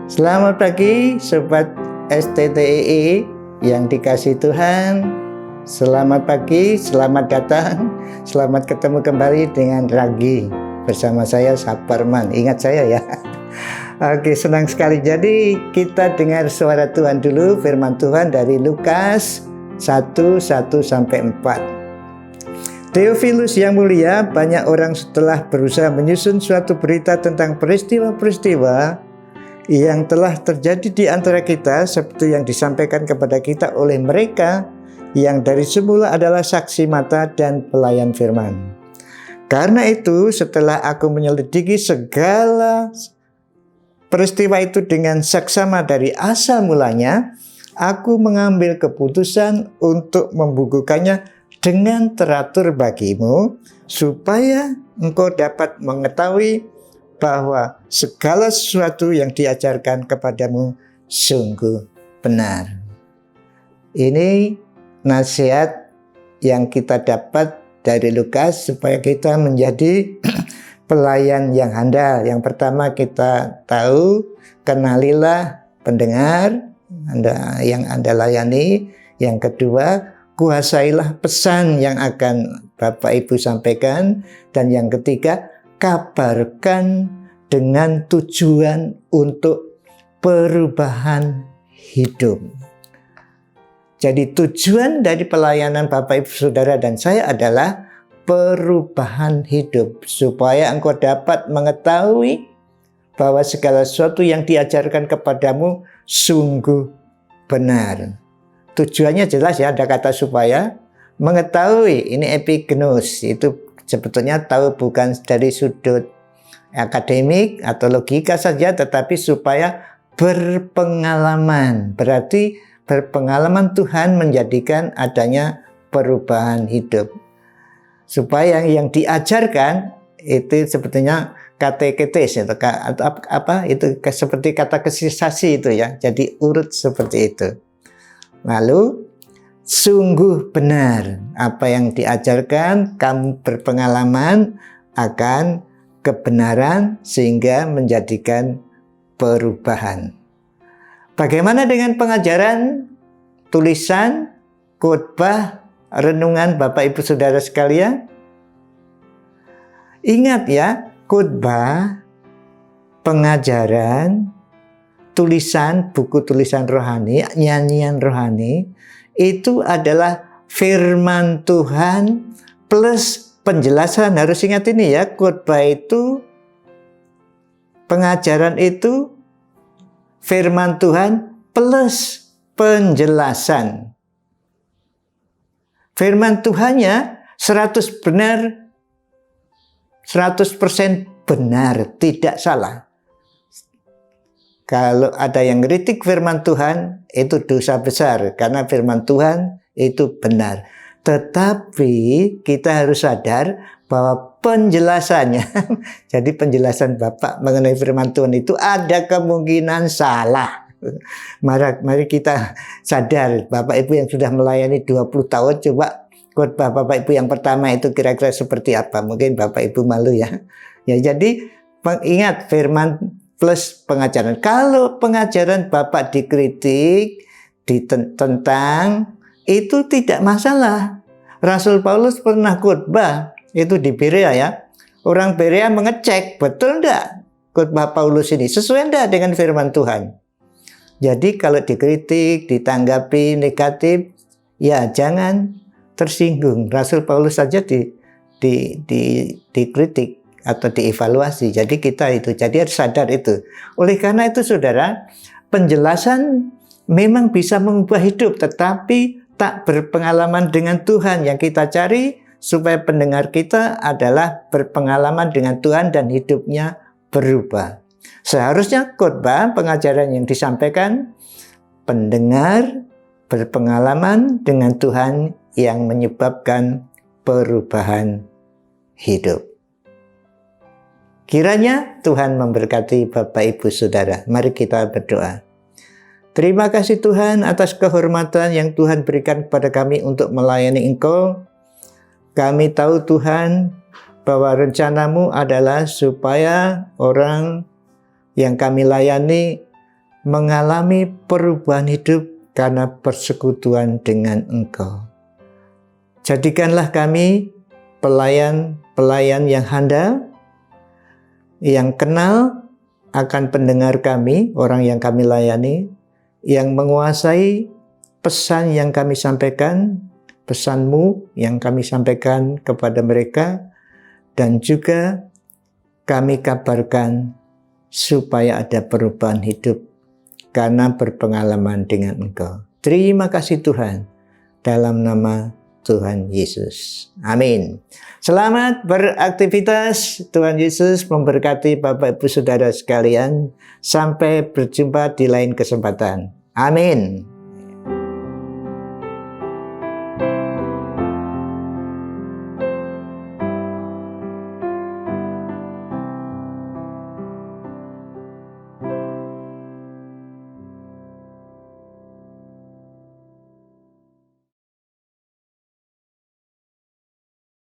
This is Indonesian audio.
Selamat pagi Sobat STTII yang dikasihi Tuhan. Selamat pagi, selamat datang, selamat ketemu kembali dengan Ragi bersama saya Saparman. Ingat saya ya. Oke, senang sekali. Jadi kita dengar suara Tuhan dulu, firman Tuhan dari Lukas 1:1-4. Theophilus yang mulia, banyak orang setelah berusaha menyusun suatu berita tentang peristiwa-peristiwa yang telah terjadi di antara kita, seperti yang disampaikan kepada kita oleh mereka yang dari semula adalah saksi mata dan pelayan firman. Karena itu, setelah aku menyelidiki segala peristiwa itu dengan saksama dari asal mulanya, aku mengambil keputusan untuk membukukannya dengan teratur bagimu, supaya engkau dapat mengetahui bahwa segala sesuatu yang diajarkan kepadamu sungguh benar. Ini nasihat yang kita dapat dari Lukas supaya kita menjadi pelayan yang handal. Yang pertama kita tahu, kenalilah pendengar yang Anda layani. Yang kedua, kuasailah pesan yang akan Bapak Ibu sampaikan. Dan yang ketiga, kabarkan dengan tujuan untuk perubahan hidup. Jadi tujuan dari pelayanan Bapak Ibu Saudara dan saya adalah perubahan hidup, supaya engkau dapat mengetahui bahwa segala sesuatu yang diajarkan kepadamu sungguh benar. Tujuannya jelas ya, ada kata supaya. Mengetahui, ini epignos, itu sebetulnya tahu bukan dari sudut akademik atau logika saja, tetapi supaya berpengalaman. Berarti berpengalaman Tuhan menjadikan adanya perubahan hidup. Supaya yang diajarkan itu sebetulnya kateketes atau apa itu seperti kata kesisasi itu ya. Jadi urut seperti itu. Lalu sungguh benar apa yang diajarkan, kamu berpengalaman akan kebenaran sehingga menjadikan perubahan. Bagaimana dengan pengajaran, tulisan, khotbah, renungan Bapak Ibu Saudara sekalian? Ingat ya, khotbah, pengajaran, tulisan, buku tulisan rohani, nyanyian rohani, itu adalah firman Tuhan plus penjelasan. Harus ingat ini ya, khotbah itu, pengajaran itu, firman Tuhan plus penjelasan. Firman Tuhannya 100% benar, tidak salah. Kalau ada yang kritik firman Tuhan, itu dosa besar, karena firman Tuhan itu benar. Tetapi kita harus sadar bahwa penjelasannya, jadi penjelasan Bapak mengenai firman Tuhan itu ada kemungkinan salah. Mari kita sadar, Bapak Ibu yang sudah melayani 20 tahun, coba khotbah Bapak Ibu yang pertama itu kira-kira seperti apa? Mungkin Bapak Ibu malu ya. Ya, jadi ingat firman plus pengajaran. Kalau pengajaran Bapak dikritik, ditentang, itu tidak masalah. Rasul Paulus pernah khotbah, itu di Berea ya. Orang Berea mengecek, betul enggak khotbah Paulus ini? Sesuai enggak dengan firman Tuhan? Jadi kalau dikritik, ditanggapi negatif, ya jangan tersinggung. Rasul Paulus saja dikritik atau dievaluasi. Jadi kita itu, jadi harus sadar itu. Oleh karena itu saudara, penjelasan memang bisa mengubah hidup, tetapi tak berpengalaman dengan Tuhan. Yang kita cari supaya pendengar kita adalah berpengalaman dengan Tuhan dan hidupnya berubah. Seharusnya khotbah, pengajaran yang disampaikan, pendengar berpengalaman dengan Tuhan yang menyebabkan perubahan hidup. Kiranya Tuhan memberkati Bapak Ibu Saudara. Mari kita berdoa. Terima kasih Tuhan atas kehormatan yang Tuhan berikan kepada kami untuk melayani Engkau. Kami tahu Tuhan bahwa rencanamu adalah supaya orang yang kami layani mengalami perubahan hidup karena persekutuan dengan Engkau. Jadikanlah kami pelayan-pelayan yang handal, yang kenal akan pendengar kami, orang yang kami layani, yang menguasai pesan yang kami sampaikan, pesan-Mu yang kami sampaikan kepada mereka, dan juga kami kabarkan supaya ada perubahan hidup karena berpengalaman dengan Engkau. Terima kasih Tuhan, dalam nama Tuhan Yesus. Amin. Selamat beraktivitas. Tuhan Yesus memberkati Bapak Ibu Saudara sekalian. Sampai berjumpa di lain kesempatan. Amin.